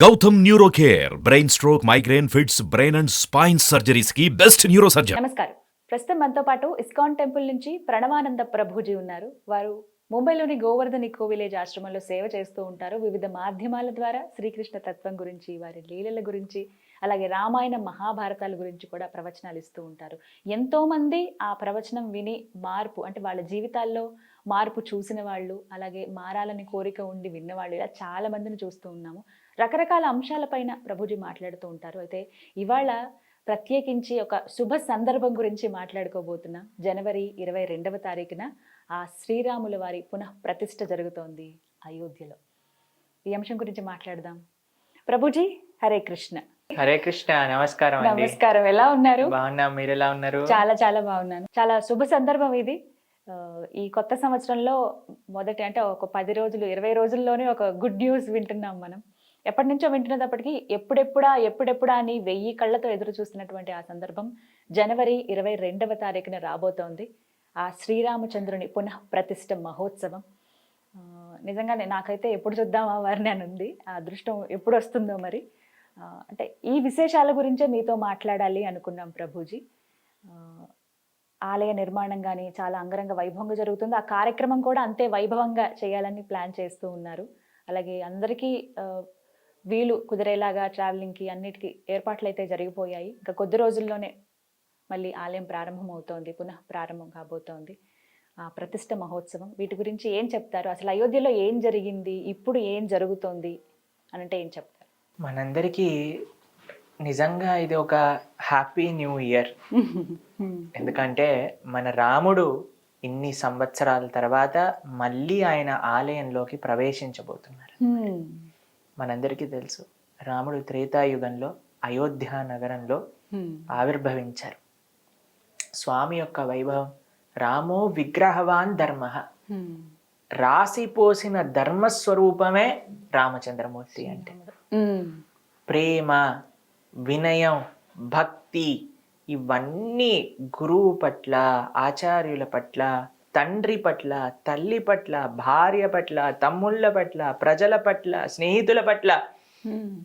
Gautam neuro care brain stroke migraine fits brain and spine surgeries కి best neuro surgeon. నమస్కారం. ప్రస్తుతం మనతో పాటు ఇస్కాన్ టెంపుల్ నుంచి ప్రణవానంద ప్రభుజీ ఉన్నారు. వారు ముంబైలోని గోవర్ధన్ ఇకో విలేజ్ ఆశ్రమంలో సేవ చేస్తూ ఉంటారు. వివిధ మాధ్యమాల ద్వారా శ్రీకృష్ణ తత్వం గురించి, వారి లీలల గురించి, అలాగే రామాయణ మహాభారతాల గురించి కూడా ప్రవచనాలు ఇస్తూ ఉంటారు. ఎంతోమంది ఆ ప్రవచనం విని మార్పు, అంటే వాళ్ళ జీవితాల్లో మార్పు చూసిన వాళ్ళు, అలాగే మారాలని కోరిక ఉండి విన్నవాళ్ళు, ఇలా చాలా మందిని చూస్తూ ఉన్నాము. రకరకాల అంశాలపైన ప్రభుజీ మాట్లాడుతూ ఉంటారు. అయితే ఇవాళ ప్రత్యేకించి ఒక శుభ సందర్భం గురించి మాట్లాడుకోబోతున్నాం. జనవరి 22వ తారీఖున ఆ శ్రీరాముల వారి పునః ప్రతిష్ఠ జరుగుతోంది అయోధ్యలో. ఈ అంశం గురించి మాట్లాడదాం. ప్రభుజీ, హరే కృష్ణ. హరే కృష్ణ. నమస్కారం అండి. నమస్కారం. ఎలా ఉన్నారు? బాగున్నా, మీరు ఎలా ఉన్నారు? చాలా చాలా బాగున్నాను. చాలా శుభ సందర్భం ఇది. ఈ కొత్త సంవత్సరంలో మొదటి, అంటే ఒక 10 రోజులు 20 రోజుల్లోనే ఒక గుడ్ న్యూస్ వింటున్నాం మనం. ఎప్పటి నుంచో వింటున్నప్పటికీ ఎప్పుడెప్పుడా అని 1000 కళ్ళతో ఎదురు చూస్తున్నటువంటి ఆ సందర్భం జనవరి 22వ తారీఖున రాబోతోంది. ఆ శ్రీరామచంద్రుని పునః ప్రతిష్ఠ మహోత్సవం. నిజంగానే నాకైతే ఎప్పుడు చూద్దామా వారిని అని ఉంది. ఆ అదృష్టం ఎప్పుడు వస్తుందో మరి. అంటే ఈ విశేషాల గురించే మీతో మాట్లాడాలి అనుకున్నాం ప్రభుజీ. ఆలయ నిర్మాణం కానీ చాలా అంగరంగ వైభవంగా జరుగుతుంది. ఆ కార్యక్రమం కూడా అంతే వైభవంగా చేయాలని ప్లాన్ చేస్తూ ఉన్నారు. అలాగే అందరికీ వీలు కుదిరేలాగా ట్రావెలింగ్కి అన్నిటికీ ఏర్పాట్లు అయితే జరిగిపోయాయి. ఇంకా కొద్ది రోజుల్లోనే మళ్ళీ ఆలయం ప్రారంభం అవుతోంది, పునః ప్రారంభం కాబోతోంది ఆ ప్రతిష్ఠ మహోత్సవం. వీటి గురించి ఏం చెప్తారు? అసలు అయోధ్యలో ఏం జరిగింది, ఇప్పుడు ఏం జరుగుతోంది అని అంటే ఏం చెప్తారు? మనందరికీ నిజంగా ఇది ఒక హ్యాపీ న్యూ ఇయర్. ఎందుకంటే మన రాముడు ఇన్ని సంవత్సరాల తర్వాత మళ్ళీ ఆయన ఆలయంలోకి ప్రవేశించబోతున్నారు. మనందరికీ తెలుసు, రాముడు త్రేతాయుగంలో అయోధ్య నగరంలో ఆవిర్భవించారు. స్వామి యొక్క వైభవం, రామో విగ్రహవాన్ ధర్మ, రాసిపోసిన ధర్మస్వరూపమే రామచంద్రమూర్తి. అంటే ప్రేమ, వినయం, భక్తి ఇవన్నీ గురువు పట్ల, ఆచార్యుల పట్ల, తండ్రి పట్ల, తల్లి పట్ల, భార్య పట్ల, తమ్ముళ్ళ పట్ల, ప్రజల పట్ల, స్నేహితుల పట్ల,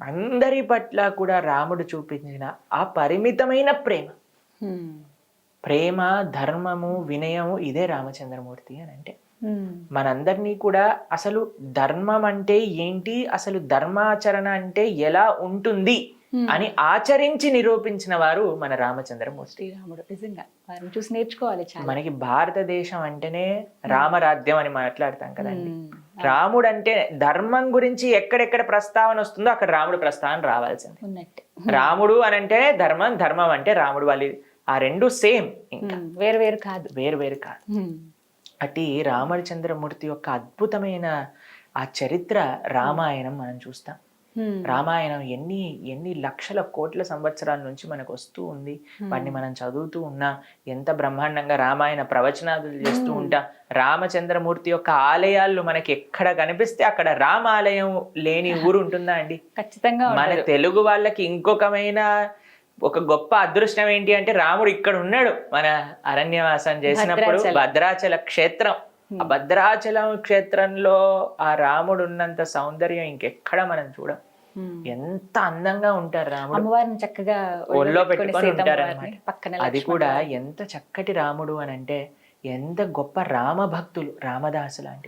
అందరి పట్ల కూడా రాముడు చూపించిన ఆ పరిమితమైన ప్రేమ, ధర్మము, వినయము, ఇదే రామచంద్రమూర్తి అని అంటే. మనందరినీ కూడా అసలు ధర్మం అంటే ఏంటి, అసలు ధర్మాచరణ అంటే ఎలా ఉంటుంది అని ఆచరించి నిరూపించిన వారు మన రామచంద్రమూర్తి. శ్రీరాముడు నిజంగా వారిని చూసి నేర్చుకోవాలి. మనకి భారతదేశం అంటేనే రామరాజ్యం అని మాట్లాడతాం కదండి. రాముడు అంటే ధర్మం గురించి ఎక్కడెక్కడ ప్రస్తావన వస్తుందో అక్కడ రాముడు ప్రస్తావన రావాల్సింది. రాముడు అని అంటే ధర్మం, ధర్మం అంటే రాముడు. వాళ్ళు ఆ రెండు సేమ్, ఇంకా వేరు కాదు. అటు రామచంద్రమూర్తి యొక్క అద్భుతమైన ఆ చరిత్ర రామాయణం మనం చూస్తాం. రామాయణం ఎన్ని లక్షల కోట్ల సంవత్సరాల నుంచి మనకు వస్తూ ఉంది. వాటిని మనం చదువుతూ ఉన్నా, ఎంత బ్రహ్మాండంగా రామాయణ ప్రవచనాలు చేస్తూ ఉంటాం. రామచంద్రమూర్తి యొక్క ఆలయాలు మనకి ఎక్కడ కనిపిస్తే అక్కడ రామాలయం లేని ఊరు ఉంటుందా అండి? ఖచ్చితంగా. మన తెలుగు వాళ్ళకి ఇంకొకమైన ఒక గొప్ప అదృష్టం ఏంటి అంటే, రాముడు ఇక్కడ ఉన్నాడు. మన అరణ్యవాసం చేసినప్పుడు భద్రాచల క్షేత్రం, ఆ భద్రాచలం క్షేత్రంలో ఆ రాముడు ఉన్నంత సౌందర్యం ఇంకెక్కడ మనం చూడం. ఎంత అందంగా ఉంటారు రాముడు, అమ్మవారిని చక్కగా ఒళ్ళో పెట్టుకొని ఉంటారు అన్నమాట. అది కూడా ఎంత చక్కటి రాముడు అని అంటే, ఎంత గొప్ప రామ భక్తులు, రామదాసు లాంటి.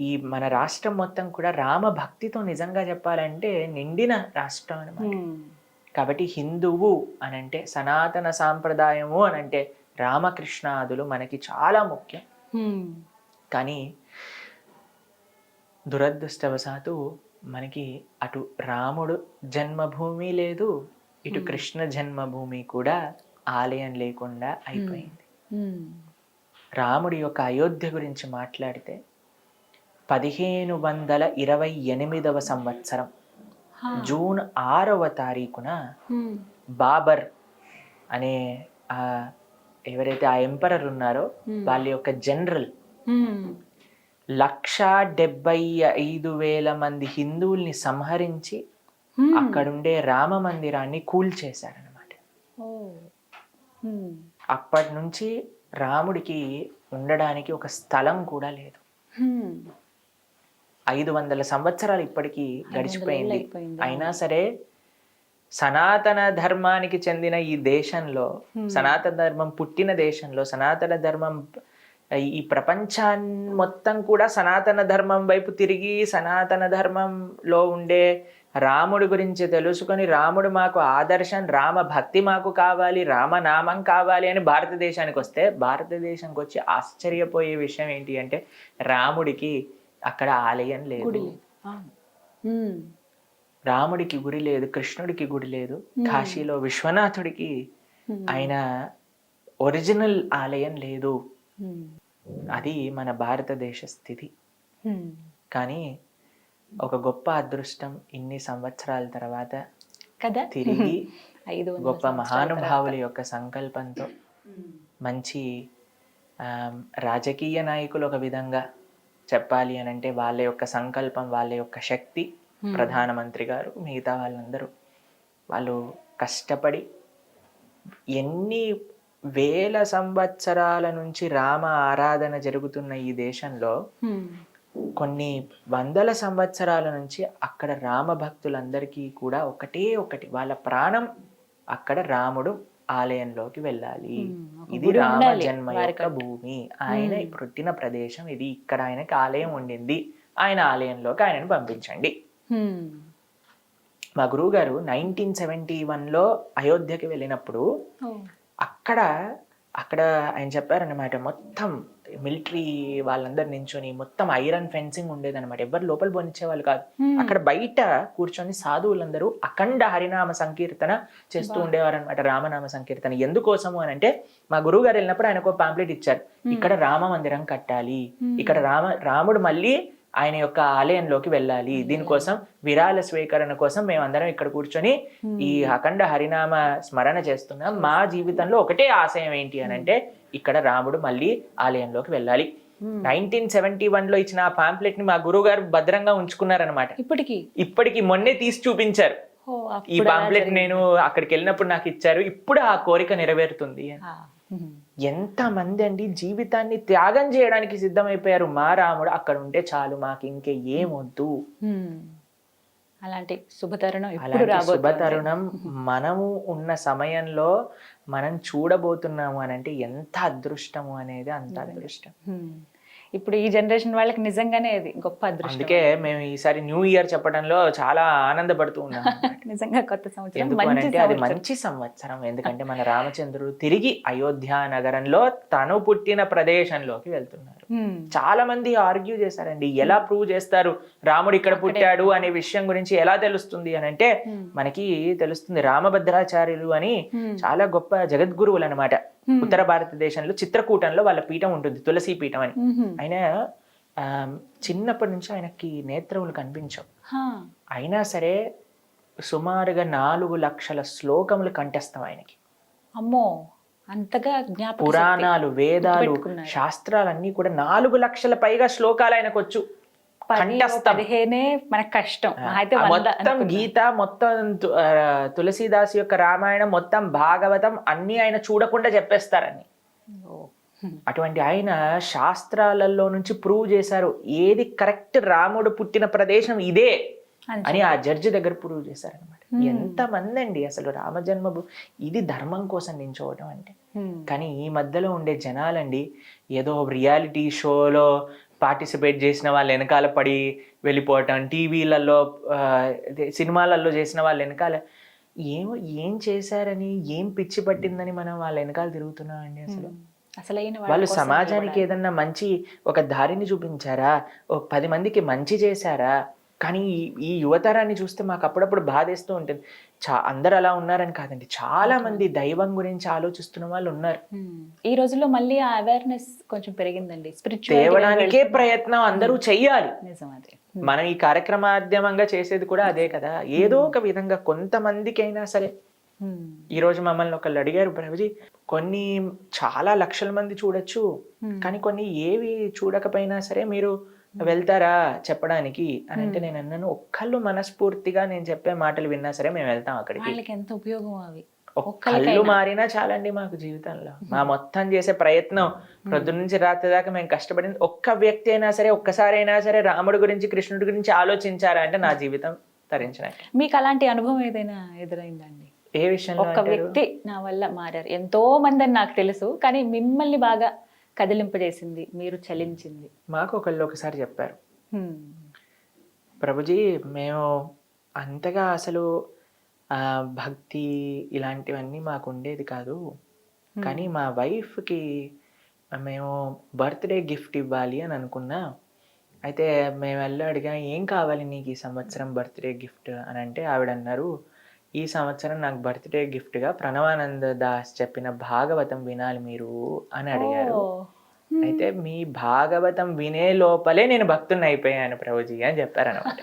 ఈ మన రాష్ట్రం మొత్తం కూడా రామ భక్తితో నిజంగా చెప్పాలంటే నిండిన రాష్ట్రం అన్నమాట. కాబట్టి హిందువు అనంటే, సనాతన సాంప్రదాయము అనంటే రామకృష్ణాదులు మనకి చాలా ముఖ్యం. కానీ దురదృష్టవశాత్తు మనకి అటు రాముడు జన్మభూమి లేదు, ఇటు కృష్ణ జన్మభూమి కూడా ఆలయం లేకుండా అయిపోయింది. రాముడి యొక్క అయోధ్య గురించి మాట్లాడితే 1528వ సంవత్సరం జూన్ 6వ తారీఖున బాబర్ అనే ఎవరైతే ఆ ఎంపరర్ ఉన్నారో వాళ్ళ యొక్క జనరల్ 1,75,000 మంది హిందువుల్ని సంహరించి అక్కడుండే రామ మందిరాన్ని కూల్చేశారనమాట. అప్పటి నుంచి రాముడికి ఉండడానికి ఒక స్థలం కూడా లేదు. 500 సంవత్సరాలు ఇప్పటికీ 500 గడిచిపోయింది. అయిపోయింది. అయినా సరే సనాతన ధర్మానికి చెందిన ఈ దేశంలో, సనాతన ధర్మం పుట్టిన దేశంలో, సనాతన ధర్మం ఈ ప్రపంచాన్ని మొత్తం కూడా సనాతన ధర్మం వైపు తిరిగి సనాతన ధర్మంలో ఉండే రాముడి గురించి తెలుసుకొని, రాముడు మాకు ఆదర్శం, రామ భక్తి మాకు కావాలి, రామనామం కావాలి అని భారతదేశానికి వస్తే, భారతదేశానికి వచ్చి ఆశ్చర్యపోయే విషయం ఏంటి అంటే రాముడికి అక్కడ ఆలయం లేదు. రాముడికి గుడి లేదు, కృష్ణుడికి గుడి లేదు. కాశీలో విశ్వనాథుడికి ఆయన ఒరిజినల్ ఆలయం లేదు. అది మన భారతదేశ స్థితి. కానీ ఒక గొప్ప అదృష్టం, ఇన్ని సంవత్సరాల తర్వాత కదా తిరిగి 500 గొప్ప మహానుభావుల యొక్క సంకల్పంతో మంచి రాజకీయ నాయకులు, ఒక విధంగా చెప్పాలి అని అంటే వాళ్ళ యొక్క సంకల్పం, వాళ్ళ యొక్క శక్తి, ప్రధానమంత్రి గారు, మిగతా వాళ్ళందరూ వాళ్ళు కష్టపడి ఎన్ని వేల సంవత్సరాల నుంచి రామ ఆరాధన జరుగుతున్న ఈ దేశంలో కొన్ని వందల సంవత్సరాల నుంచి అక్కడ రామ భక్తులందరికీ కూడా ఒకటే ఒకటి, వాళ్ళ ప్రాణం అక్కడ రాముడు ఆలయంలోకి వెళ్ళాలి. ఇది రామ జన్మ యొక్క భూమి, ఆయన పుట్టిన ప్రదేశం ఇది, ఇక్కడ ఆయనకి ఆలయం ఉండింది, ఆయన ఆలయంలోకి ఆయనను పంపించండి. మా గురువు గారు 1971లో అయోధ్యకి వెళ్ళినప్పుడు అక్కడ ఆయన చెప్పారనమాట, మొత్తం మిలిటరీ వాళ్ళందరు నించొని మొత్తం ఐరన్ ఫెన్సింగ్ ఉండేదన్నమాట, ఎవరు లోపల పోనిచ్చేవాళ్ళు కాదు. అక్కడ బయట కూర్చొని సాధువులందరూ అఖండ హరినామ సంకీర్తన చేస్తూ ఉండేవారు అనమాట, రామనామ సంకీర్తన. ఎందుకోసము అని అంటే మా గురువు గారు వెళ్ళినప్పుడు ఆయనకు పాంప్లెట్ ఇచ్చారు, ఇక్కడ రామ మందిరం కట్టాలి, ఇక్కడ రాముడు మళ్ళీ ఆయన యొక్క ఆలయంలోకి వెళ్ళాలి, దీనికోసం విరాళ స్వీకరణ కోసం మేమందరం ఇక్కడ కూర్చొని ఈ అఖండ హరినామ స్మరణ చేస్తున్నాం. మా జీవితంలో ఒకటే ఆశయం ఏంటి అని అంటే ఇక్కడ రాముడు మళ్ళీ ఆలయంలోకి వెళ్ళాలి. 1971లో ఇచ్చిన ఆ పాంప్లెట్ ని మా గురువు గారు భద్రంగా ఉంచుకున్నారనమాట. ఇప్పటికి మొన్నే తీసి చూపించారు. ఈ పాంప్లెట్ నేను అక్కడికి వెళ్ళినప్పుడు నాకు ఇచ్చారు, ఇప్పుడు ఆ కోరిక నెరవేరుతుంది. ఎంత మంది అండి జీవితాన్ని త్యాగం చేయడానికి సిద్ధమైపోయారు. మా రాముడు అక్కడ ఉంటే చాలు, మాకు ఇంకే ఏమొద్దు. అలాంటి శుభతరుణం, శుభతరుణం మనము ఉన్న సమయంలో మనం చూడబోతున్నాము అని అంటే ఎంత అదృష్టము అనేది, అంత అదృష్టం. ఇప్పుడు ఈ జనరేషన్ వాళ్ళకి నిజంగానే అది గొప్ప అదృష్టం. అందుకే మేము ఈసారి న్యూ ఇయర్ చెప్పడంలో చాలా ఆనందపడుతూ ఉన్నాం. నిజంగా కొత్త సంవత్సరం, ఎందుకంటే అది మంచి సంవత్సరం. ఎందుకంటే మన రామచంద్రుడు తిరిగి అయోధ్య నగరంలో తను పుట్టిన ప్రదేశంలోకి వెళ్తున్నారు. చాలా మంది ఆర్గ్యూ చేశారండి, ఎలా ప్రూవ్ చేస్తారు రాముడు ఇక్కడ పుట్టాడు అనే విషయం గురించి ఎలా తెలుస్తుంది అని అంటే మనకి తెలుస్తుంది. రామభద్రాచార్యులు అని చాలా గొప్ప జగద్గురువులు అనమాట. ఉత్తర భారతదేశంలో చిత్రకూటంలో వాళ్ళ పీఠం ఉంటుంది, తులసి పీఠం అని. ఆయన చిన్నప్పటి నుంచి ఆయనకి నేత్రములు కనిపించవు, అయినా సరే సుమారుగా 4 లక్షల శ్లోకములు కంఠస్థం ఆయనకి. అమ్మో, అంతగా జ్ఞాపకం. పురాణాలు, వేదాలు, శాస్త్రాలన్నీ కూడా 4 లక్షల పైగా శ్లోకాలు ఆయనకు వచ్చు. మొత్తం గీత, మొత్తం తులసీదాస్ యొక్క రామాయణం, మొత్తం భాగవతం అన్ని ఆయన చూడకుండా చెప్పేస్తారని. అటువంటి ఆయన శాస్త్రాలలో నుంచి ప్రూవ్ చేశారు ఏది కరెక్ట్, రాముడు పుట్టిన ప్రదేశం ఇదే అని ఆ జడ్జి దగ్గర ప్రూవ్ చేశారనమాట. ఎంత మంది అండి అసలు రామ జన్మభూమి, ఇది ధర్మం కోసం నించోవడం అంటే. కానీ ఈ మధ్యలో ఉండే జనాలండి ఏదో రియాలిటీ షోలో పార్టిసిపేట్ చేసిన వాళ్ళ వెనకాల పడి వెళ్ళిపోవటం, టీవీలలో సినిమాలలో చేసిన వాళ్ళ వెనకాల ఏం చేశారని, ఏం పిచ్చి పట్టిందని మనం వాళ్ళ వెనకాల తిరుగుతున్నాం అండి. అసలు వాళ్ళు సమాజానికి ఏదన్నా మంచి ఒక దారిని చూపించారా, 10 మందికి మంచి చేశారా? కానీ ఈ యువతరాన్ని చూస్తే మాకు అప్పుడప్పుడు బాధేస్తూ ఉంటుంది. అందరు అలా ఉన్నారని కాదండి, చాలా మంది దైవం గురించి ఆలోచిస్తున్న వాళ్ళు ఉన్నారు. ఈ రోజుల్లో మళ్ళీ ఆ అవేర్నెస్ కొంచెం పెరిగిందండి, తేవడానికే ప్రయత్నం అందరూ చెయ్యాలి. మనం ఈ కార్యక్రమాధ్యమంగా చేసేది కూడా అదే కదా. ఏదో ఒక విధంగా కొంతమందికైనా సరే. ఈ రోజు మమ్మల్ని ఒకళ్ళు అడిగారు, ప్రభుజీ కొన్ని చాలా లక్షల మంది చూడొచ్చు, కానీ కొన్ని ఏవి చూడకపోయినా సరే మీరు వెళ్తారా చెప్పడానికి అని అంటే నేను అన్నాను, ఒక్కళ్ళు మనస్ఫూర్తిగా నేను చెప్పే మాటలు విన్నా సరే మేము వెళ్తాం అక్కడికి. ఎంత ఉపయోగం అవి. కళ్ళు మారినా చాలండి మాకు జీవితంలో. మా మొత్తం చేసే ప్రయత్నం పొద్దున్న నుంచి రాత్రి దాకా మేము కష్టపడింది ఒక్క వ్యక్తి అయినా సరే, ఒక్కసారి అయినా సరే రాముడి గురించి, కృష్ణుడి గురించి ఆలోచించారా అంటే నా జీవితం తరించినట్టు. మీకు అలాంటి అనుభవం ఏదైనా ఎదురైందండి? ఏ విషయంలో? ఒక్క వ్యక్తి నా వల్ల మారారు, ఎంతో మంది అని నాకు తెలుసు, కానీ మిమ్మల్ని బాగా కదిలింపజేసింది, మీరు చలించింది. మాకు ఒకసారి చెప్పారు, ప్రభుజీ మేము అంతగా అసలు భక్తి ఇలాంటివన్నీ మాకు ఉండేది కాదు, కానీ మా వైఫ్కి మేము బర్త్డే గిఫ్ట్ ఇవ్వాలి అని అనుకున్నా. అయితే మేము వెళ్ళి అడిగా, ఏం కావాలి నీకు ఈ సంవత్సరం బర్త్డే గిఫ్ట్ అని అంటే ఆవిడ అన్నారు, ఈ సంవత్సరం నాకు బర్త్డే గిఫ్ట్గా ప్రణవానంద దాస్ చెప్పిన భాగవతం వినాలి మీరు అని అడిగారు. అయితే మీ భాగవతం వినే లోపలే నేను భక్తుని అయిపోయాను ప్రభుజీ అని చెప్పారనమాట.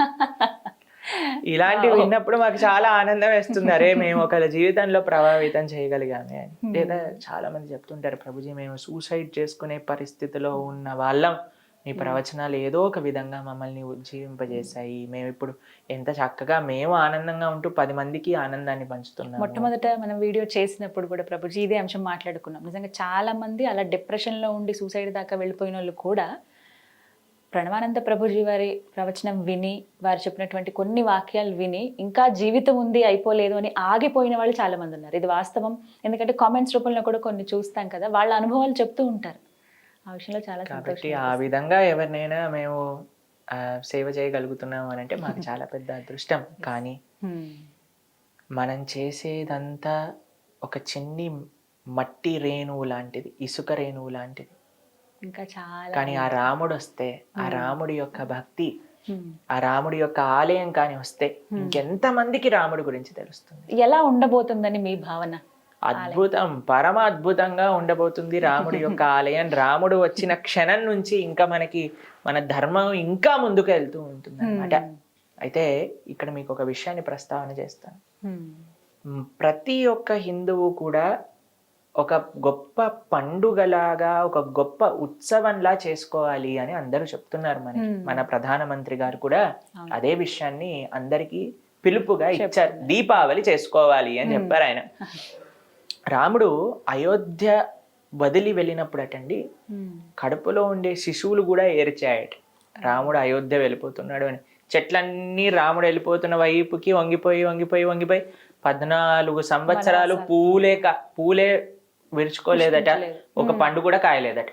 ఇలాంటివి విన్నప్పుడు మాకు చాలా ఆనందం వేస్తుంది, అరే మేము ఒకళ్ళ జీవితంలో ప్రభావితం చేయగలిగామే అని. లేదా చాలా మంది చెప్తుంటారు, ప్రభుజీ మేము సూసైడ్ చేసుకునే పరిస్థితిలో ఉన్న వాళ్ళం, మీ ప్రవచనాలు ఏదో ఒక విధంగా మమ్మల్ని ఉజ్జీవింపజేశాయి, మేము ఇప్పుడు ఎంత చక్కగా మేము ఆనందంగా ఉంటూ 10 మందికి ఆనందాన్ని పంచుతున్నాం. మొట్టమొదట మనం వీడియో చేసినప్పుడు కూడా ప్రభుజీ ఇదే అంశం మాట్లాడుకున్నాం. నిజంగా చాలా మంది అలా డిప్రెషన్లో ఉండి సూసైడ్ దాకా వెళ్ళిపోయిన వాళ్ళు కూడా ప్రణవానంద ప్రభుజీ వారి ప్రవచనం విని, వారు చెప్పినటువంటి కొన్ని వాక్యాలు విని ఇంకా జీవితం ఉంది అయిపోలేదు అని ఆగిపోయిన వాళ్ళు చాలా మంది ఉన్నారు. ఇది వాస్తవం, ఎందుకంటే కామెంట్స్ రూపంలో కూడా కొన్ని చూస్తాం కదా, వాళ్ళ అనుభవాలు చెప్తూ ఉంటారు. ఆ విషయంలో చాలా కాబట్టి ఆ విధంగా ఎవరినైనా మేము సేవ చేయగలుగుతున్నాము అని అంటే మాకు చాలా పెద్ద అదృష్టం. కానీ మనం చేసేదంతా ఒక చిన్ని మట్టి రేణువు లాంటిది, ఇసుక రేణువు లాంటిది. ఇంకా చాలా. కానీ ఆ రాముడు వస్తే, ఆ రాముడి యొక్క భక్తి, ఆ రాముడి యొక్క ఆలయం కానీ వస్తే ఇంకెంత మందికి రాముడి గురించి తెలుస్తుంది. ఎలా ఉండబోతుందని మీ భావన? అద్భుతం, పరమ అద్భుతంగా ఉండబోతుంది రాముడి యొక్క ఆలయం. రాముడు వచ్చిన క్షణం నుంచి ఇంకా మనకి మన ధర్మం ఇంకా ముందుకు వెళ్తూ ఉంటుంది అన్నమాట. అయితే ఇక్కడ మీకు ఒక విషయాన్ని ప్రస్తావన చేస్తాను. ప్రతి ఒక్క హిందువు కూడా ఒక గొప్ప పండుగలాగా, ఒక గొప్ప ఉత్సవంలా చేసుకోవాలి అని అందరూ చెప్తున్నారు. మన ప్రధానమంత్రి గారు కూడా అదే విషయాన్ని అందరికీ పిలుపుగా ఇచ్చారు, దీపావళి చేసుకోవాలి అని చెప్పారు ఆయన. రాముడు అయోధ్య వదిలి వెళ్ళినప్పుడు అటండి, కడుపులో ఉండే శిశువులు కూడా ఏడ్చాయట, రాముడు అయోధ్య వెళ్ళిపోతున్నాడు అని. చెట్లన్నీ రాముడు వెళ్ళిపోతున్న వైపుకి వంగిపోయి వంగిపోయి వంగిపోయి 14 సంవత్సరాలు పూలే విరుచుకోలేదట, ఒక పండు కూడా కాయలేదట.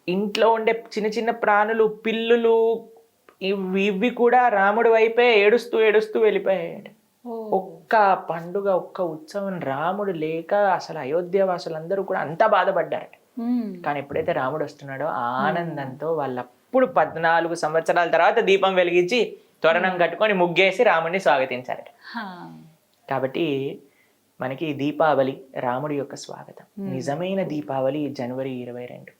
ఇంట్లో ఉండే చిన్న చిన్న ప్రాణులు, పిల్లులు, ఇవి కూడా రాముడి వైపే ఏడుస్తూ ఏడుస్తూ వెళ్ళిపోయాడు. ఒక్క పండుగ, ఒక్క ఉత్సవం రాముడు లేక అసలు అయోధ్య వాసులందరూ కూడా అంతా బాధపడ్డారట. కానీ ఎప్పుడైతే రాముడు వస్తున్నాడో ఆనందంతో వాళ్ళప్పుడు 14 సంవత్సరాల తర్వాత దీపం వెలిగించి తోరణం కట్టుకొని ముగ్గేసి రాముడిని స్వాగతించారట. కాబట్టి మనకి దీపావళి రాముడి యొక్క స్వాగతం. నిజమైన దీపావళి జనవరి 22.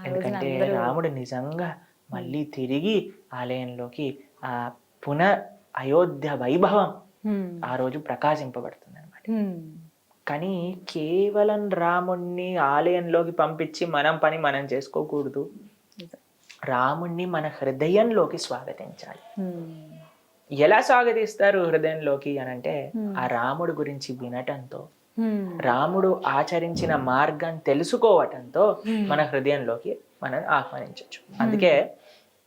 ఎందుకంటే రాముడు నిజంగా మళ్ళీ తిరిగి ఆలయంలోకి ఆ అయోధ్య వైభవం ఆ రోజు ప్రకాశింపబడుతుంది అనమాట. కానీ కేవలం రాముణ్ణి ఆలయంలోకి పంపించి మనం పని మనం చేసుకోకూడదు, రాముణ్ణి మన హృదయంలోకి స్వాగతించాలి. ఎలా స్వాగతిస్తారు హృదయంలోకి అని అంటే, ఆ రాముడు గురించి వినటంతో, రాముడు ఆచరించిన మార్గం తెలుసుకోవటంతో మన హృదయంలోకి మనం ఆహ్వానించవచ్చు. అందుకే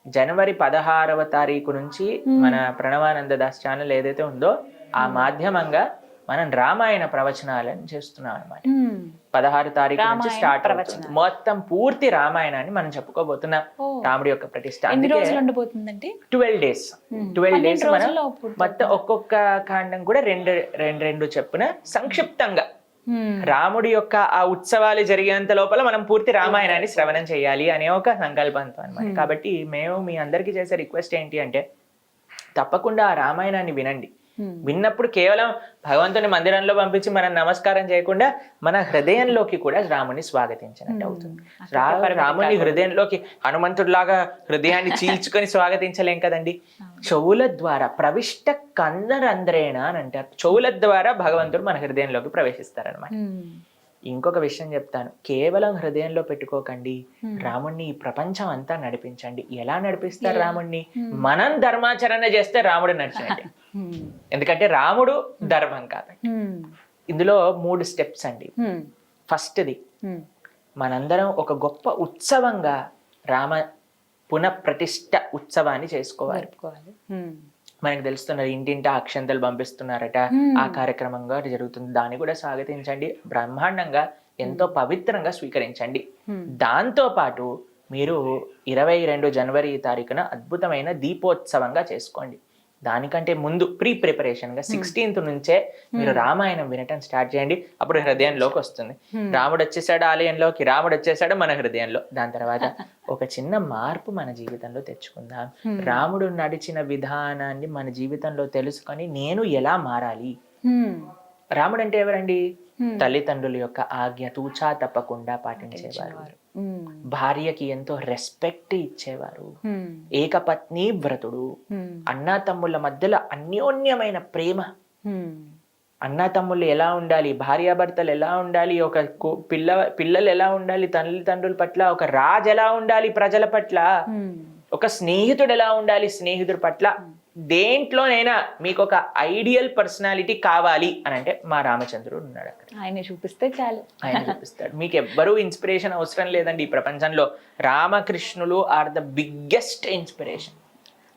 జనవరి 16వ తారీఖు నుంచి మన ప్రణవానంద దాస్ ఛానల్ ఏదైతే ఉందో ఆ మాధ్యమంగా మనం రామాయణ ప్రవచనాలను చేస్తున్నాం అనమాట. 16 తారీఖు నుంచి స్టార్ట్ అవుతుంది. మొత్తం పూర్తి రామాయణాన్ని మనం చెప్పుకోబోతున్నాం. రాముడి యొక్క ప్రతిష్ట 12 డేస్. 12 డేస్ మనం మొత్తం ఒక్కొక్క కాండం కూడా రెండు చెప్పున సంక్షిప్తంగా రాముడి యొక్క ఆ ఉత్సవాలు జరిగేంత లోపల మనం పూర్తి రామాయణాన్ని శ్రవణం చేయాలి అనే ఒక సంకల్పంతో అనమాట. కాబట్టి మేము మీ అందరికీ చేసే రిక్వెస్ట్ ఏంటి అంటే, తప్పకుండా ఆ రామాయణాన్ని వినండి. విన్నప్పుడు కేవలం భగవంతుని మందిరంలో పంపించి మనం నమస్కారం చేయకుండా మన హృదయంలోకి కూడా రాముని స్వాగతించినట్టు అవుతుంది. రాముని హృదయంలోకి హనుమంతుడిలాగా హృదయాన్ని చీల్చుకొని స్వాగతించలేం కదండి. చెవుల ద్వారా ప్రవిష్ట కందరంధ్రేణ అని అంటారు. చెవుల ద్వారా భగవంతుడు మన హృదయంలోకి ప్రవేశిస్తారనమాట. ఇంకొక విషయం చెప్తాను, కేవలం హృదయంలో పెట్టుకోకండి, రాముణ్ణి ఈ ప్రపంచం అంతా నడిపించండి. ఎలా నడిపిస్తారు రాముణ్ణి? మనం ధర్మాచరణ చేస్తే రాముడు నడిచినట్టే. ఎందుకంటే రాముడు ధర్మం కాబట్టి. ఇందులో 3 స్టెప్స్ అండి. ఫస్ట్ది, మనందరం ఒక గొప్ప ఉత్సవంగా రామ పునఃప్రతిష్ఠ ఉత్సవాన్ని చేసుకోవాలి. మనకు తెలుస్తున్నది, ఇంటింటా అక్షంతలు పంపిస్తున్నారట, ఆ కార్యక్రమంగా జరుగుతుంది. దాన్ని కూడా స్వాగతించండి, బ్రహ్మాండంగా ఎంతో పవిత్రంగా స్వీకరించండి. దాంతో పాటు మీరు 22 జనవరి తారీఖున అద్భుతమైన దీపోత్సవంగా చేసుకోండి. దానికంటే ముందు ప్రిపరేషన్గా 16th నుంచే మీరు రామాయణం వినటం స్టార్ట్ చేయండి. అప్పుడు హృదయంలోకి వస్తుంది. రాముడు వచ్చేసాడు ఆలయంలోకి, రాముడు వచ్చేసాడు మన హృదయంలో. దాని తర్వాత ఒక చిన్న మార్పు మన జీవితంలో తెచ్చుకుందాం. రాముడు నడిచిన విధానాన్ని మన జీవితంలో తెలుసుకొని నేను ఎలా మారాలి. రాముడు అంటే ఎవరండి? తల్లిదండ్రుల యొక్క ఆజ్ఞ తూచా తప్పకుండా పాటించేవారు, భార్యకి ఎంతో రెస్పెక్ట్ ఇచ్చేవారు, ఏకపత్ని వ్రతుడు, అన్నా తమ్ముళ్ళ మధ్యలో అన్యోన్యమైన ప్రేమ. అన్నా తమ్ముళ్ళు ఎలా ఉండాలి, భార్యాభర్తలు ఎలా ఉండాలి, ఒక పిల్లలు ఎలా ఉండాలి తల్లిదండ్రుల పట్ల, ఒక రాజు ఎలా ఉండాలి ప్రజల పట్ల, ఒక స్నేహితుడు ఎలా ఉండాలి స్నేహితుడి పట్ల. దేంట్లోనైనా మీకు ఒక ఐడియల్ పర్సనాలిటీ కావాలి అని అంటే మా రామచంద్రుడు ఉన్నాడు అక్కడ. ఆయన చూపిస్తే చాలు, ఆయన చూపిస్తాడు. మీకు ఎవ్వరూ ఇన్స్పిరేషన్ అవసరం లేదండి ఈ ప్రపంచంలో. రామకృష్ణులు ఆర్ ద బిగ్గెస్ట్ ఇన్స్పిరేషన్.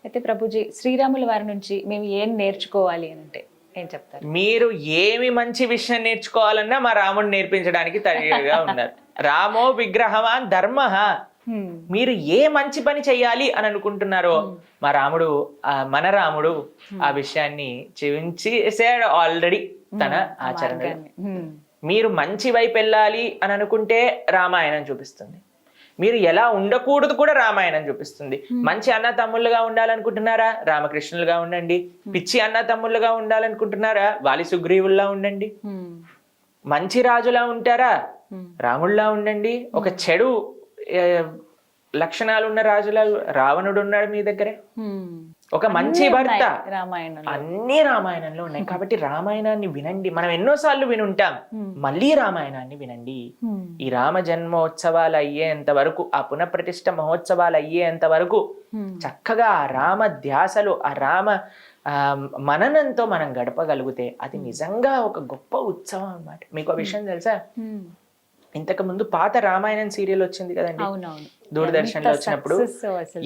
అయితే ప్రభుజీ, శ్రీరాముల వారి నుంచి మేము ఏం నేర్చుకోవాలి అని అంటే ఏం చెప్తారు? మీరు ఏమి మంచి విషయం నేర్చుకోవాలన్నా మా రాముడు నేర్పించడానికి తయారుగా ఉన్నారు. రామో విగ్రహవాన్ ధర్మ. మీరు ఏ మంచి పని చెయ్యాలి అని అనుకుంటున్నారో మా రాముడు, మన రాముడు ఆ విషయాన్ని చూపించేసాడు ఆల్రెడీ తన ఆచరణ. మీరు మంచి వైపు వెళ్ళాలి అని అనుకుంటే రామాయణం చూపిస్తుంది. మీరు ఎలా ఉండకూడదు కూడా రామాయణం చూపిస్తుంది. మంచి అన్న తమ్ముళ్ళుగా ఉండాలనుకుంటున్నారా? రామకృష్ణులుగా ఉండండి. పిచ్చి అన్న తమ్ముళ్ళుగా ఉండాలనుకుంటున్నారా? వాలి సుగ్రీవుల్లా ఉండండి. మంచి రాజులా ఉంటారా? రాముళ్ళలా ఉండండి. ఒక చెడు లక్షణాలు ఉన్న రాజులా రావణుడు ఉన్నాడు మీ దగ్గరే. ఒక మంచి భర్త, అన్ని రామాయణంలో ఉన్నాయి. కాబట్టి రామాయణాన్ని వినండి. మనం ఎన్నోసార్లు వినుంటాం, మళ్ళీ రామాయణాన్ని వినండి. ఈ రామ జన్మోత్సవాలు అయ్యేంత వరకు, ఆ పునఃప్రతిష్ఠ మహోత్సవాలు అయ్యేంత వరకు చక్కగా ఆ రామ ధ్యాసలు, ఆ రామ మననంతో మనం గడపగలిగితే అది నిజంగా ఒక గొప్ప ఉత్సవం అన్నమాట. మీకు ఆ విషయం తెలుసా? ఇంతకు ముందు పాత రామాయణం సీరియల్ వచ్చింది కదండి దూరదర్శన్ లో వచ్చినప్పుడు,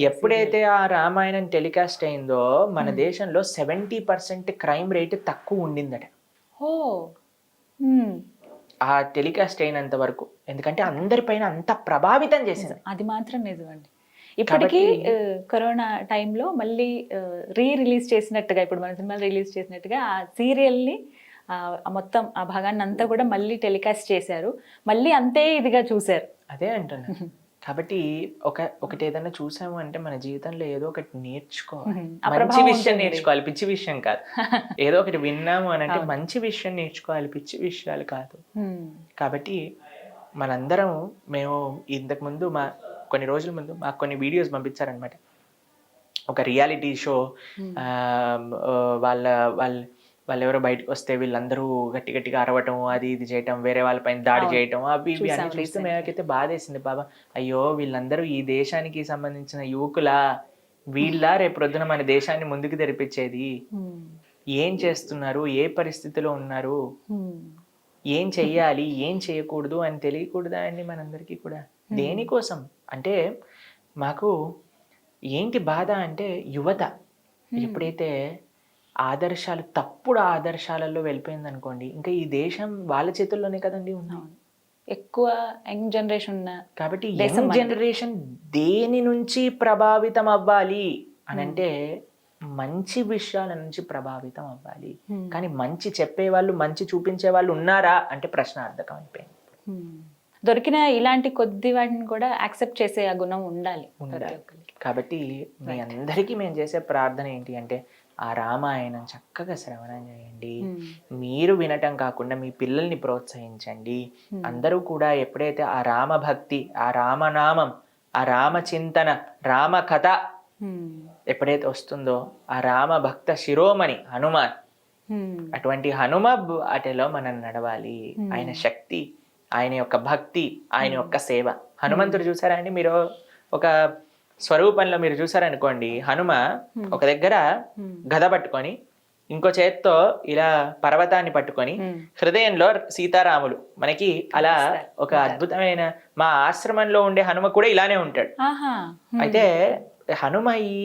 ఎప్పుడైతే ఆ రామాయణం టెలికాస్ట్ అయిందో మన దేశంలో 70% క్రైమ్ రేట్ తక్కువ ఉండిందట ఆ టెలికాస్ట్ అయినంత వరకు. ఎందుకంటే అందరిపైన అంత ప్రభావితం చేసింది. అది మాత్రం నిజమండి. ఇప్పటికీ కరోనా టైంలో మళ్ళీ రిలీజ్ చేసినట్టుగా, ఇప్పుడు మన సినిమాలు రిలీజ్ చేసినట్టుగా ఆ సీరియల్ని మొత్తం ఆ భాగాన్ని అంతా కూడా మళ్ళీ టెలికాస్ట్ చేశారు. మళ్ళీ అంతే ఇదిగా చూశారు. అదే అంటున్నా. కాబట్టి ఒకటి ఏదైనా చూసాము అంటే మన జీవితంలో ఏదో ఒకటి నేర్చుకోవాలి. మంచి విషయం నేర్చుకోవాలి, పిచ్చి విషయం కాదు. ఏదో ఒకటి విన్నాము అని అంటే మంచి విషయం నేర్చుకోవాలి, పిచ్చి విషయాలు కాదు. కాబట్టి మనందరం, మేము ఇంతకు ముందు కొన్ని రోజుల ముందు మాకు కొన్ని వీడియోస్ పంపించారనమాట. ఒక రియాలిటీ షో, వాళ్ళు ఎవరో బయటకు వస్తే వీళ్ళందరూ గట్టి గట్టిగా అరవటం, అది ఇది చేయటం, వేరే వాళ్ళపైన దాడి చేయటం, అవి ఇవి అన్ని చూస్తే మేమైతే బాధేసింది. బాబా, అయ్యో వీళ్ళందరూ ఈ దేశానికి సంబంధించిన యువకులా, వీళ్ళ రేపొద్దున మన దేశాన్ని ముందుకు తెరిపించేది. ఏం చేస్తున్నారు, ఏ పరిస్థితిలో ఉన్నారు, ఏం చెయ్యాలి, ఏం చేయకూడదు అని తెలియకూడదా అండి మనందరికీ కూడా? దేనికోసం అంటే మాకు ఏంటి బాధ అంటే, యువత ఎప్పుడైతే ఆదర్శాలు, తప్పుడు ఆదర్శాలలో వెళ్ళిపోయింది అనుకోండి, ఇంకా ఈ దేశం వాళ్ళ చేతుల్లోనే కదండి ఉంది. ఎక్కువ యంగ్ జనరేషన్ ఉన్న కాబట్టి యంగ్ జనరేషన్ దేని నుంచి ప్రభావితం అవ్వాలి అని అంటే మంచి విషయాల నుంచి ప్రభావితం అవ్వాలి. కానీ మంచి చెప్పేవాళ్ళు, మంచి చూపించే వాళ్ళు ఉన్నారా అంటే ప్రశ్నార్థకం అయిపోయింది. దొరికిన ఇలాంటి కొద్ది వాటిని కూడా యాక్సెప్ట్ చేసే ఆ గుణం ఉండాలి. కాబట్టి మీ అందరికీ మేము చేసే ప్రార్థన ఏంటి అంటే, ఆ రామాయణం చక్కగా శ్రవణం చేయండి. మీరు వినటం కాకుండా మీ పిల్లల్ని ప్రోత్సహించండి. అందరూ కూడా ఎప్పుడైతే ఆ రామభక్తి, ఆ రామనామం, ఆ రామచింతన, రామ కథ ఎప్పుడైతే వస్తుందో, ఆ రామ భక్త శిరోమణి హనుమాన్, అటువంటి హనుమ అటలో మనం నడవాలి. ఆయన శక్తి, ఆయన యొక్క భక్తి, ఆయన యొక్క సేవ. హనుమంతుడు చూసారా అండి మీరు? ఒక స్వరూపంలో మీరు చూసారనుకోండి, హనుమ ఒక దగ్గర గద పట్టుకొని ఇంకో చేత్తో ఇలా పర్వతాన్ని పట్టుకొని హృదయంలో సీతారాములు మనకి అలా ఒక అద్భుతమైన, మా ఆశ్రమంలో ఉండే హనుమ కూడా ఇలానే ఉంటాడు. అయితే హనుమ ఈ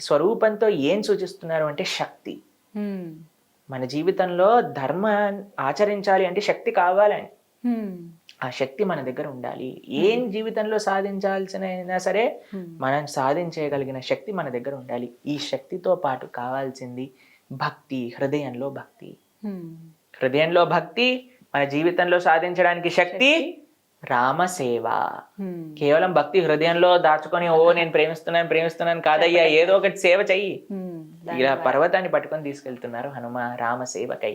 స్వరూపంతో ఏం సూచిస్తున్నారు అంటే శక్తి. మన జీవితంలో ధర్మం ఆచరించాలి అంటే శక్తి కావాలని, ఆ శక్తి మన దగ్గర ఉండాలి. ఏం జీవితంలో సాధించాల్సిన సరే మనం సాధించగలిగిన శక్తి మన దగ్గర ఉండాలి. ఈ శక్తితో పాటు కావాల్సింది భక్తి, హృదయంలో భక్తి. హృదయంలో భక్తి, మన జీవితంలో సాధించడానికి శక్తి, రామసేవ. కేవలం భక్తి హృదయంలో దాచుకొని ఓ నేను ప్రేమిస్తున్నాను కాదయ్యా, ఏదో ఒకటి సేవ చెయ్యి. ఇలా పర్వతాన్ని పట్టుకొని తీసుకెళ్తున్నారు హనుమ రామసేవకై.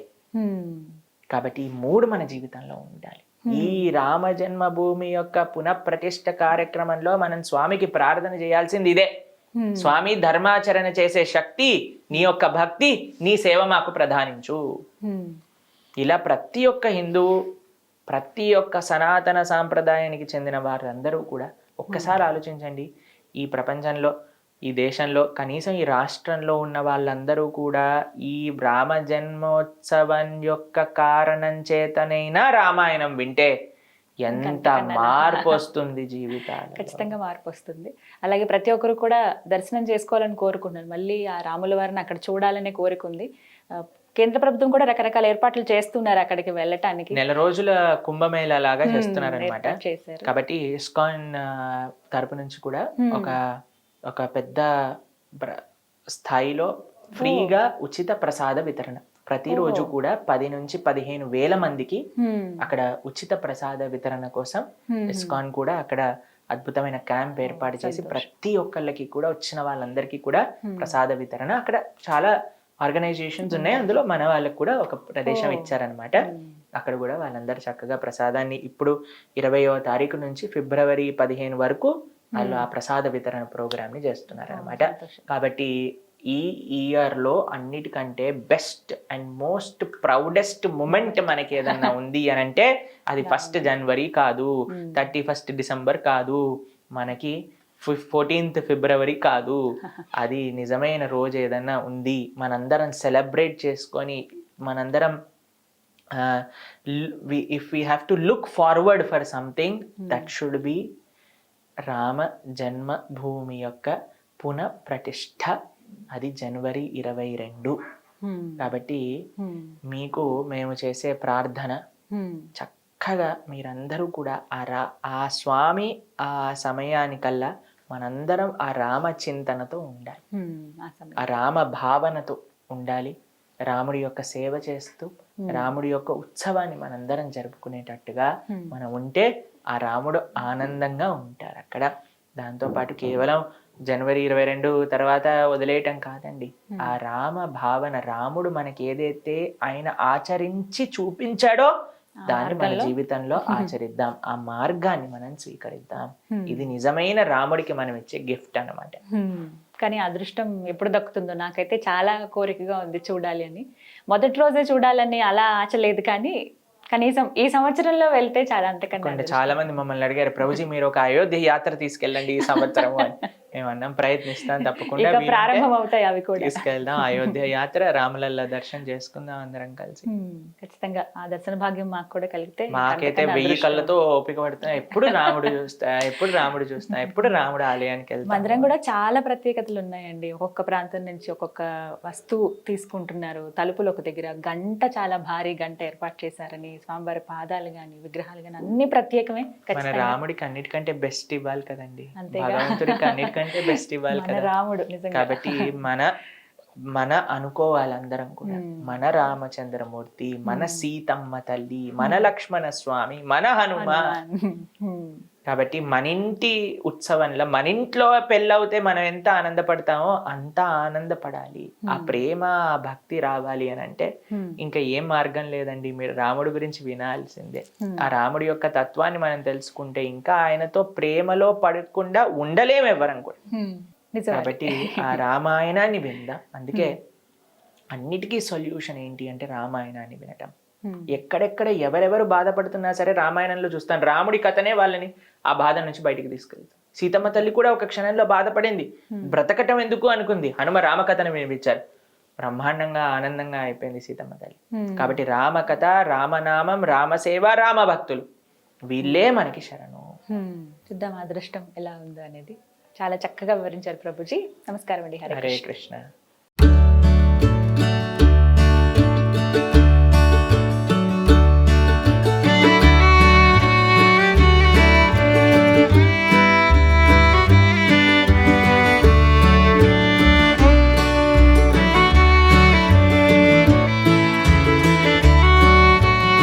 కాబట్టి ఈ 3 మన జీవితంలో ఉండాలి. ఈ రామ జన్మభూమి యొక్క పునఃప్రతిష్ఠ కార్యక్రమంలో మనం స్వామికి ప్రార్థన చేయాల్సింది ఇదే. స్వామి, ధర్మాచరణ చేసే శక్తి, నీ యొక్క భక్తి, నీ సేవ మాకు ప్రధానించు. ఇలా ప్రతి ఒక్క హిందువు, ప్రతి ఒక్క సనాతన సాంప్రదాయానికి చెందిన వారందరూ కూడా ఒక్కసారి ఆలోచించండి. ఈ ప్రపంచంలో, ఈ దేశంలో, కనీసం ఈ రాష్ట్రంలో ఉన్న వాళ్ళందరూ కూడా ఈ రామ జన్మోత్సవం యొక్క కారణం చేతనైనా రామాయణం వింటే ఎంత మార్పు వస్తుంది జీవితాలు. ఖచ్చితంగా మార్పు వస్తుంది. అలాగే ప్రతి ఒక్కరు కూడా దర్శనం చేసుకోవాలని కోరుకుంటున్నారు. మళ్ళీ ఆ రాముల వారిని అక్కడ చూడాలనే కోరిక ఉంది. కేంద్ర ప్రభుత్వం కూడా రకరకాల ఏర్పాట్లు చేస్తున్నారు అక్కడికి వెళ్ళటానికి. నెల రోజుల కుంభమేళా లాగా చేస్తున్నారు అనమాట. కాబట్టి ఇస్కాన్ తరపు నుంచి కూడా ఒక పెద్ద స్థాయిలో ఫ్రీగా ఉచిత ప్రసాద వితరణ ప్రతిరోజు కూడా 10 నుంచి 15 వేల మందికి అక్కడ ఉచిత ప్రసాద వితరణ కోసం ఇస్కాన్ కూడా అక్కడ అద్భుతమైన క్యాంప్ ఏర్పాటు చేసి ప్రతి ఒక్కళ్ళకి కూడా, వచ్చిన వాళ్ళందరికీ కూడా ప్రసాద వితరణ, అక్కడ చాలా ఆర్గనైజేషన్స్ ఉన్నాయి, అందులో మన వాళ్ళకి కూడా ఒక ప్రదేశం ఇచ్చారనమాట. అక్కడ కూడా వాళ్ళందరూ చక్కగా ప్రసాదాన్ని ఇప్పుడు 20వ తారీఖు నుంచి ఫిబ్రవరి 15 వరకు వాళ్ళు ఆ ప్రసాద వితరణ ప్రోగ్రామ్ ని చేస్తున్నారు అనమాట. కాబట్టి ఈ ఇయర్ లో అన్నిటికంటే best and most proudest moment మనకి ఏదన్నా ఉంది అని అంటే అది 1 జనవరి కాదు, 31 డిసెంబర్ కాదు, మనకి 14th ఫిబ్రవరి కాదు. అది నిజమైన రోజు ఏదన్నా ఉంది, మనందరం సెలబ్రేట్ చేసుకొని, మనందరం if we have to look forward for something, that should be Rama Janmabhoomi యొక్క పునఃప్రతిష్ఠ. అది జనవరి 22. కాబట్టి మీకు మేము చేసే ప్రార్థన, చక్కగా మీరందరూ కూడా ఆ స్వామి ఆ సమయానికల్లా మనందరం ఆ రామ చింతనతో ఉండాలి, ఆ రామ భావనతో ఉండాలి. రాముడి యొక్క సేవ చేస్తూ రాముడి యొక్క ఉత్సవాన్ని మనందరం జరుపుకునేటట్టుగా మనం ఉంటే ఆ రాముడు ఆనందంగా ఉంటారు అక్కడ. దాంతోపాటు కేవలం జనవరి 22 తర్వాత వదిలేయటం కాదండి, ఆ రామ భావన, రాముడు మనకి ఏదైతే ఆయన ఆచరించి చూపించాడో దాన్ని మన జీవితంలో ఆచరిద్దాం, ఆ మార్గాన్ని మనం స్వీకరిద్దాం. ఇది నిజమైన రాముడికి మనం ఇచ్చే గిఫ్ట్ అన్నమాట. కానీ అదృష్టం ఎప్పుడు దక్కుతుందో నాకైతే చాలా కోరికగా ఉంది చూడాలి అని. మొదటి రోజే చూడాలని అలా ఆశ లేదు, కానీ కనీసం ఈ సంవత్సరంలో వెళ్తే చాలా. అంతకన్నా చాలా మంది మమ్మల్ని అడిగారు, ప్రభుజీ మీరు ఒక అయోధ్య యాత్ర తీసుకెళ్ళండి ఈ సంవత్సరం అని. మేము అన్నాం ప్రయత్నిస్తాం, తప్పకుండా ప్రారంభం అవుతాయి అవి కూడా. తీసుకెళ్దాం అయోధ్య యాత్ర, రాములల్ల దర్శనం చేసుకుందాం అందరం కలిసి. ఖచ్చితంగా ఆ దర్శన భాగ్యం మాకు కూడా కలిగితే. మాకైతే 1000 కళ్ళతో ఓపిక పడుతున్నా, ఎప్పుడు రాముడు చూస్తా, ఎప్పుడు రాముడు ఆలయానికి వెళ్తాం. మందిరం కూడా చాలా ప్రత్యేకతలు ఉన్నాయండి. ఒక్కొక్క ప్రాంతం నుంచి ఒక్కొక్క వస్తువు తీసుకుంటున్నారు. తలుపులు ఒక దగ్గర గంట, చాలా భారీ గంట ఏర్పాటు చేశారని, స్వామివారి పాదాలు గాని విగ్రహాలు గాని అన్ని ప్రత్యేకమే. మన రాముడికి అన్నిటికంటే బెస్ట్ ఇవ్వాలి కదండి, భగవంతుడికి అన్నిటికంటే బెస్ట్ ఇవ్వాలి కదా రాముడు. కాబట్టి మన అనుకోవాలి అందరం కూడా, మన రామచంద్రమూర్తి, మన సీతమ్మ తల్లి, మన లక్ష్మణ స్వామి, మన హనుమాన్. కాబట్టి మన ఇంటి ఉత్సవంలో, మన ఇంట్లో పెళ్ళవుతే మనం ఎంత ఆనందపడతామో అంత ఆనందపడాలి. ఆ ప్రేమ, ఆ భక్తి రావాలి అని అంటే ఇంకా ఏం మార్గం లేదండి, మీరు రాముడి గురించి వినాల్సిందే. ఆ రాముడి యొక్క తత్వాన్ని మనం తెలుసుకుంటే ఇంకా ఆయనతో ప్రేమలో పడకుండా ఉండలేము ఎవరం కూడా. కాబట్టి ఆ రామాయణాన్ని విందాం. అందుకే అన్నిటికీ సొల్యూషన్ ఏంటి అంటే రామాయణాన్ని వినటం. ఎక్కడెక్కడ ఎవరెవరు బాధపడుతున్నా సరే రామాయణంలో చూస్తాను, రాముడి కథనే వాళ్ళని ఆ బాధ నుంచి బయటికి తీసుకెళ్తాం. సీతమ్మ తల్లి కూడా ఒక క్షణంలో బాధపడింది, బ్రతకటం ఎందుకు అనుకుంది, హనుమ రామకథను వినిపించారు. బ్రహ్మాండంగా ఆనందంగా అయిపోయింది సీతమ్మ తల్లి. కాబట్టి రామకథ, రామనామం, రామసేవ, రామభక్తులు వీళ్ళే మనకి శరణు. చూద్దాం అదృష్టం ఎలా ఉందో అనేది. చాలా చక్కగా వివరించారు ప్రభుజీ. నమస్కారం అండి. హరే కృష్ణ.